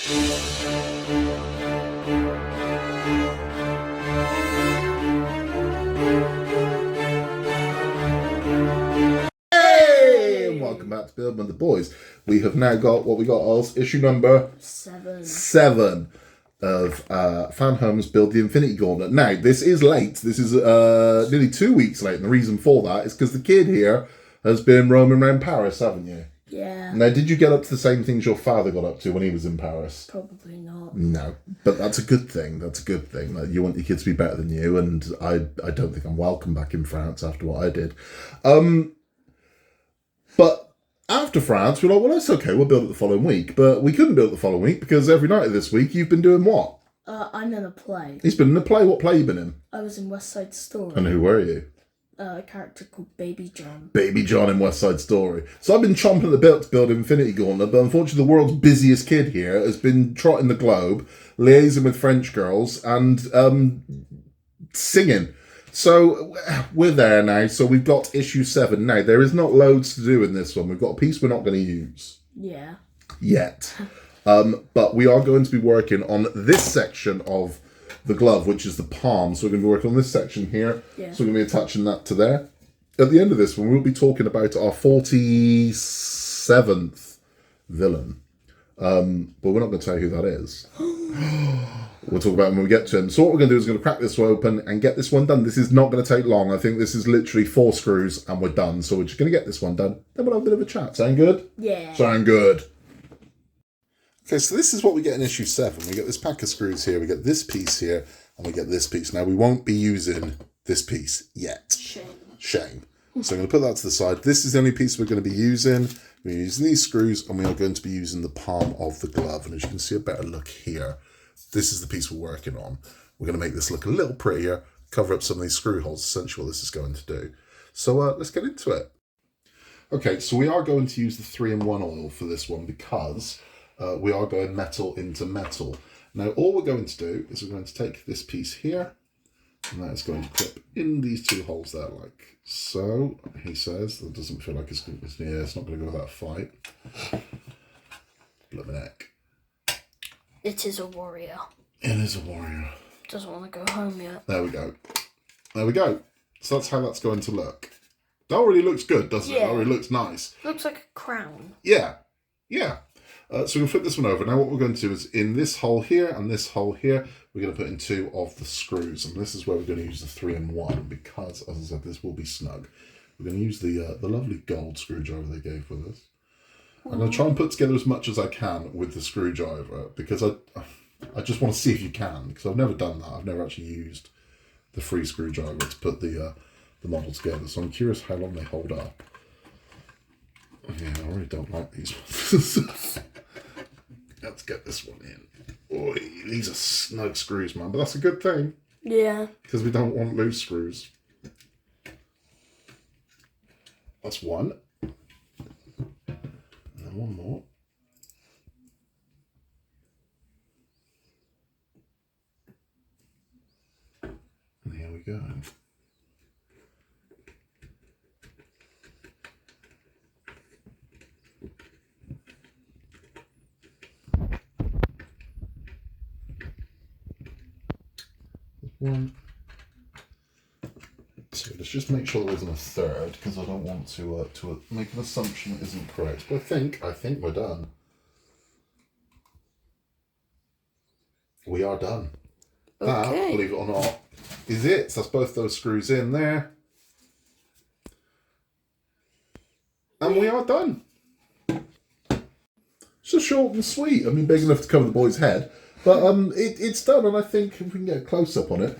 Welcome back to Build with the Boys. We have now got what we got as issue number 7 of Fanhome's Build the Infinity Gauntlet. Now, this is late. This is nearly 2 weeks late, and the reason for that is because the kid here has been roaming around Paris, haven't you? Yeah. Now, did you get up to the same things your father got up to when he was in Paris? Probably not. No, but that's a good thing. That's a good thing. Like, you want your kids to be better than you, and I don't think I'm welcome back in France after what I did. But after France, we're like, well, that's okay, we'll build it the following week. But we couldn't build it the following week because every night of this week, you've been doing what? I'm in a play. He's been in a play. What play you been in? I was in West Side Story. And who were you? A character called Baby John. Baby John in West Side Story. So I've been chomping at the bit to build Infinity Gauntlet, but unfortunately the world's busiest kid here has been trotting the globe, liaising with French girls, and singing. So we're there now. So we've got issue 7 now. There is not loads to do in this one. We've got a piece we're not going to use. Yeah. Yet. But we are going to be working on this section of the glove, which is the palm. So we're going to be working on this section here. Yeah. So we're going to be attaching that to there. At the end of this one, we'll be talking about our 47th villain. But we're not going to tell you who that is. We'll talk about him when we get to him. So what we're going to do is going to crack this one open and get this one done. This is not going to take long. I think this is literally 4 screws and we're done. So we're just going to get this one done. Then we'll have a bit of a chat. Sound good? Yeah. Sound good. Okay, so this is what we get in issue 7. We get this pack of screws here, we get this piece here, and we get this piece. Now, we won't be using this piece yet. Shame. So I'm going to put that to the side. This is the only piece we're going to be using. We're using these screws, and we are going to be using the palm of the glove. And as you can see a better look here, this is the piece we're working on. We're going to make this look a little prettier, cover up some of these screw holes, essentially what this is going to do. So let's get into it. Okay, so we are going to use the 3-in-1 oil for this one because we are going metal into metal. Now, all we're going to do is we're going to take this piece here, and that is going to clip in these 2 holes there, like so. He says that doesn't feel like it's going to, yeah, it's not going to go without a fight. Blood neck. It is a warrior. It is a warrior. Doesn't want to go home yet. There we go. There we go. So that's how that's going to look. That already looks good, doesn't it? That already looks nice. Looks like a crown. Yeah. Yeah. So we'll flip this one over. Now what we're going to do is in this hole here and this hole here, we're going to put in 2 of the screws. And this is where we're going to use the 3-in-1 because, as I said, this will be snug. We're going to use the lovely gold screwdriver they gave with us. I'm going to try and put together as much as I can with the screwdriver because I just want to see if you can, because I've never done that. I've never actually used the free screwdriver to put the model together. So I'm curious how long they hold up. Yeah, I really don't like these ones. Let's get this one in. Boy, these are snug screws, man. But that's a good thing. Yeah. Because we don't want loose screws. That's one. And then one more. And here we go. One. So let's just make sure there isn't a third, because I don't want to make an assumption that isn't correct. But I think we're done. We are done. That, believe it or not, is it. So that's both those screws in there. And we are done. It's just short and sweet. I mean, big enough to cover the boy's head. But it's done, and I think if we can get a close-up on it,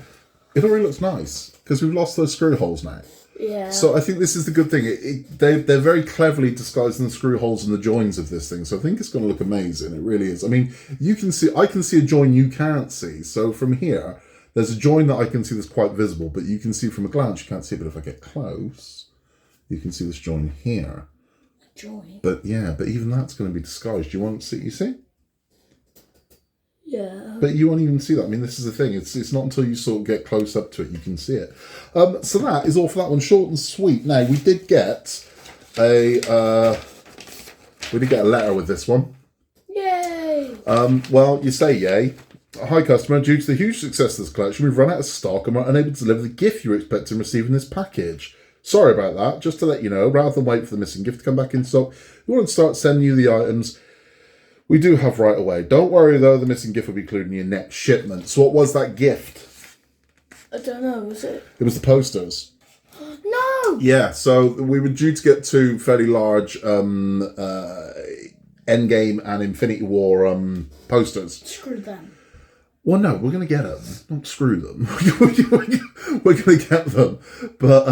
it already looks nice, because we've lost those screw holes now. Yeah. So I think this is the good thing. They're very cleverly disguising the screw holes and the joins of this thing, so I think it's going to look amazing. It really is. I mean, I can see a join you can't see. So from here, there's a join that I can see that's quite visible, but you can see from a glance, you can't see it. But if I get close, you can see this join here. A join? But yeah, but even that's going to be disguised. You won't see, you see? Yeah. But you won't even see that. I mean, this is the thing. It's not until you sort of get close up to it you can see it. So that is all for that one. Short and sweet. Now, we did get a letter with this one. Yay! Well, you say yay. Hi, customer. Due to the huge success of this collection, we've run out of stock and we're unable to deliver the gift you were expecting receiving this package. Sorry about that. Just to let you know, rather than wait for the missing gift to come back in stock, we want to start sending you the items we do have right away. Don't worry, though, the missing gift will be included in your next shipment. So what was that gift? I don't know, was it? It was the posters. No! Yeah, so we were due to get two fairly large Endgame and Infinity War posters. Screw them. Well, no, we're going to get them. Don't screw them. We're going to get them. But,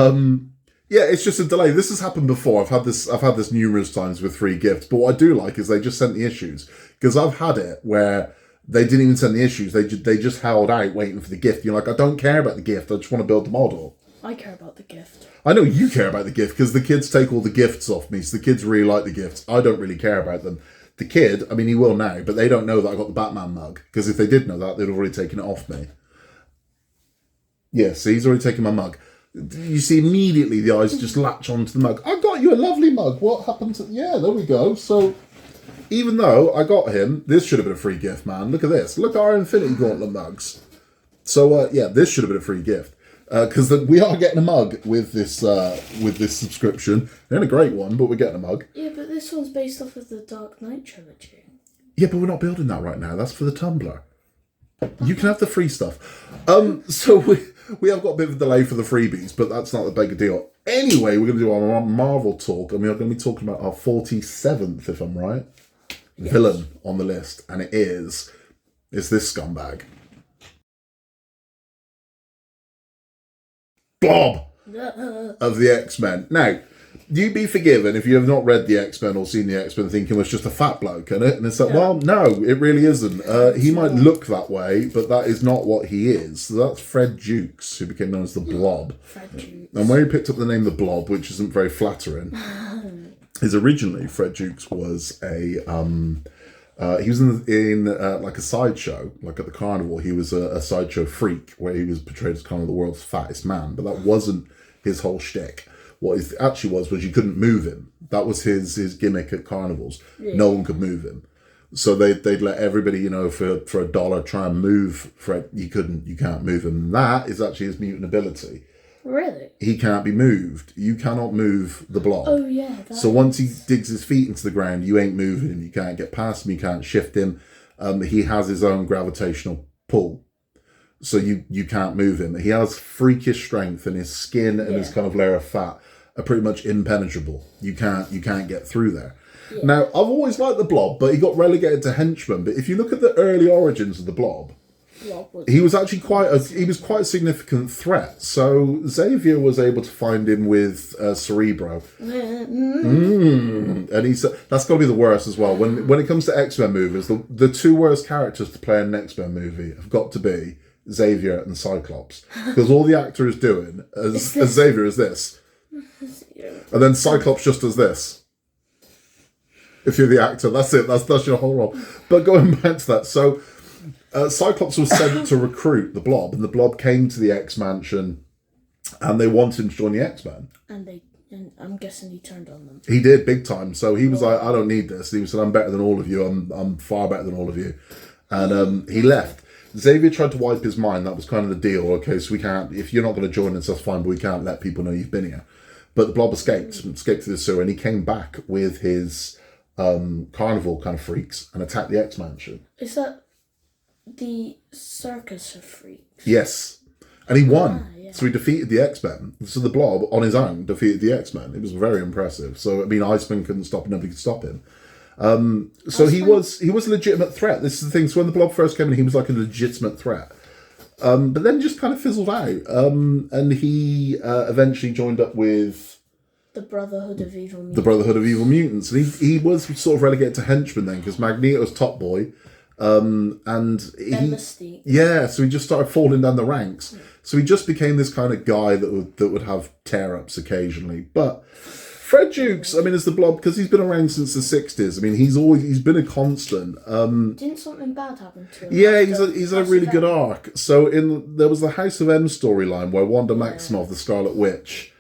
yeah, it's just a delay. This has happened before. I've had this numerous times with free gifts. But what I do like is they just sent the issues. Because I've had it where they didn't even send the issues. They just held out waiting for the gift. You're like, I don't care about the gift. I just want to build the model. I care about the gift. I know you care about the gift because the kids take all the gifts off me. So the kids really like the gifts. I don't really care about them. The kid, I mean, he will now, but they don't know that I got the Batman mug. Because if they did know that, they'd have already taken it off me. Yeah, see, he's already taken my mug. You see, immediately the eyes just latch onto the mug. I got you a lovely mug. What happened to... Yeah, there we go. So, even though I got him, this should have been a free gift, man. Look at this. Look at our Infinity Gauntlet mugs. So, yeah, this should have been a free gift. Because we are getting a mug with this subscription. It ain't a great one, but we're getting a mug. Yeah, but this one's based off of the Dark Knight trilogy. Yeah, but we're not building that right now. That's for the Tumblr. You can have the free stuff. So we have got a bit of a delay for the freebies, but that's not a big deal. Anyway, we're going to do our Marvel talk, and we are going to be talking about our 47th, if I'm right, villain on the list, and it is this scumbag. Blob of the X-Men. Now, you be forgiven if you have not read the X-Men or seen the X-Men thinking it was just a fat bloke, isn't it? And it's like, well, no, it really isn't. He might look that way, but that is not what he is. So that's Fred Dukes, who became known as the Blob. Fred Dukes. And where he picked up the name the Blob, which isn't very flattering, is originally Fred Dukes was a... he was in like a sideshow, like at the carnival. He was a sideshow freak where he was portrayed as kind of the world's fattest man, but that wasn't his whole shtick. What it actually was you couldn't move him. That was his gimmick at carnivals. Yeah. No one could move him. So they'd let everybody, for $1 try and move Fred. You can't move him. And that is actually his mutant ability. Really? He can't be moved. You cannot move the Blob. Oh, yeah. So once he digs his feet into the ground, you ain't moving him. You can't get past him. You can't shift him. He has his own gravitational pull. So you can't move him. He has freakish strength, and his skin and his kind of layer of fat are pretty much impenetrable. You can't get through there. Yeah. Now, I've always liked the Blob, but he got relegated to henchman. But if you look at the early origins of the Blob, he was actually quite a significant threat. So Xavier was able to find him with Cerebro, and he said that's got to be the worst as well. When it comes to X-Men movies, the two worst characters to play in an X-Men movie have got to be Xavier and Cyclops, because all the actor is doing as Xavier is this, and then Cyclops just does this. If you're the actor, that's it. That's your whole role. But going back to that, so. Cyclops was sent to recruit the Blob, and the Blob came to the X-Mansion, and they wanted him to join the X-Men. And I'm guessing he turned on them. He did, big time. So he was like, I don't need this. And he said, I'm better than all of you. I'm far better than all of you. And he left. Xavier tried to wipe his mind. That was kind of the deal. Okay, so we can't, if you're not going to join us, that's fine, but we can't let people know you've been here. But the Blob escaped to the sewer, and he came back with his carnival kind of freaks and attacked the X-Mansion. Is that the circus of freaks? Yes. And he won. Yeah. So he defeated the X-Men. So the Blob, on his own, defeated the X-Men. It was very impressive. So, I mean, Iceman couldn't stop him. Nobody could stop him. So he was a legitimate threat. This is the thing. So when the Blob first came in, he was like a legitimate threat. But then just kind of fizzled out. And he eventually joined up with... The Brotherhood of Evil Mutants. The Brotherhood of Evil Mutants. And he was sort of relegated to henchman then, because Magneto's top boy. And Mystique. Yeah, so he just started falling down the ranks. So he just became this kind of guy that would have tear-ups occasionally. But Fred Dukes, I mean, as the Blob, because he's been around since the 60s. I mean, he's been a constant. Didn't something bad happen to him? Yeah, he's a really good arc. So there was the House of M storyline where Wanda Maximoff, the Scarlet Witch,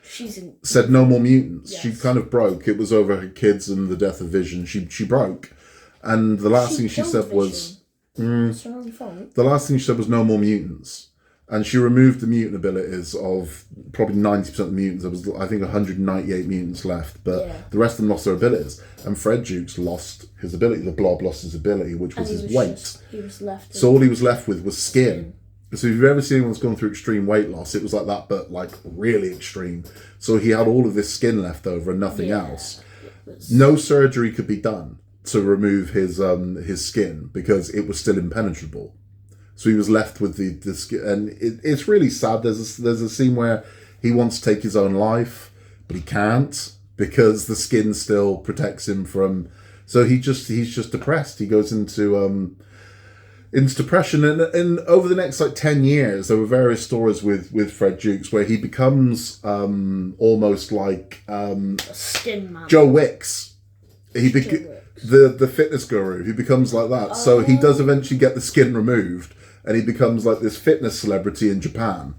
said no more mutants. Yes. She kind of broke. It was over her kids and the death of Vision. She broke. And the last thing she said was, It's her own fault. the last thing she said was no more mutants. And she removed the mutant abilities of probably 90% of the mutants. There was, I think, 198 mutants left, but the rest of them lost their abilities. And Fred Dukes lost his ability. The Blob lost his ability, which was his weight. He was left. So all he was left with was skin. So if you've ever seen anyone's gone through extreme weight loss, it was like that, but like really extreme. So he had all of this skin left over and nothing else. No surgery could be done to remove his skin because it was still impenetrable. So he was left with the skin, and it's really sad. There's a scene where he wants to take his own life, but he can't because the skin still protects him from. So he's just depressed. He goes into depression, and over the next 10 years, there were various stories with Fred Dukes where he becomes almost like a skin man. Joe Wicks. The fitness guru. He becomes like that. So he does eventually get the skin removed. And he becomes like this fitness celebrity in Japan.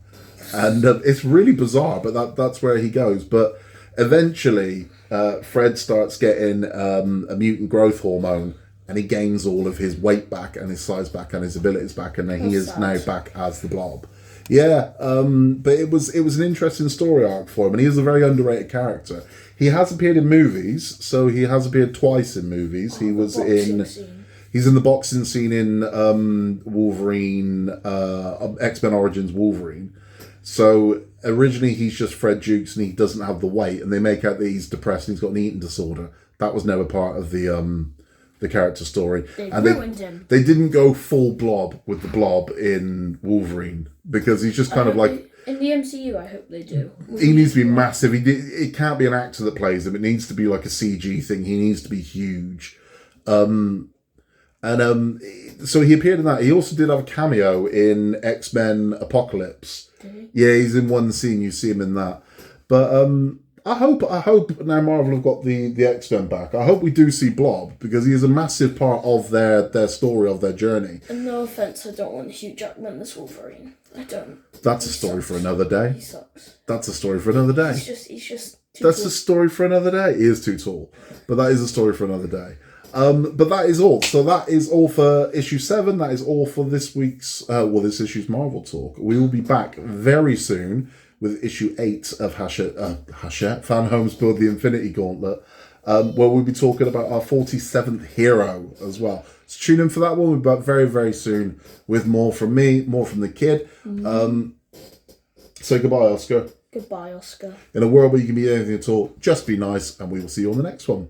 And it's really bizarre, but that's where he goes. But eventually, Fred starts getting a mutant growth hormone, and he gains all of his weight back, and his size back, and his abilities back, and then he is now back as the Blob. Yeah, but it was an interesting story arc for him, and he is a very underrated character. He has appeared in movies, so he has appeared twice in movies. He was in... He's in the boxing scene in Wolverine, X-Men Origins Wolverine. So originally he's just Fred Dukes and he doesn't have the weight, and they make out that he's depressed and he's got an eating disorder. That was never part of the character story. They ruined him. They didn't go full Blob with the Blob in Wolverine because he's just kind of like... In the MCU, I hope they do. He needs to be massive. It can't be an actor that plays him. It needs to be like a CG thing. He needs to be huge. So he appeared in that. He also did have a cameo in X-Men Apocalypse. Did he? Yeah, he's in one scene. You see him in that. But I hope now Marvel have got the X-Men back. I hope we do see Blob because he is a massive part of their story, of their journey. And no offense, I don't want Hugh Jackman as Wolverine. I don't. That's a story for another day. He sucks. That's a story for another day. He's just too That's tall. a story for another day. He is too tall, but that is a story for another day. But that is all. So that is all for issue 7. That is all for this week's, this issue's Marvel Talk. We will be back very soon with issue 8 of Fanhome's Build the Infinity Gauntlet, where we'll be talking about our 47th hero as well. So tune in for that one. We'll be back very, very soon with more from me, more from the kid. Say goodbye, Oscar. Goodbye, Oscar. In a world where you can be anything at all, just be nice, and we will see you on the next one.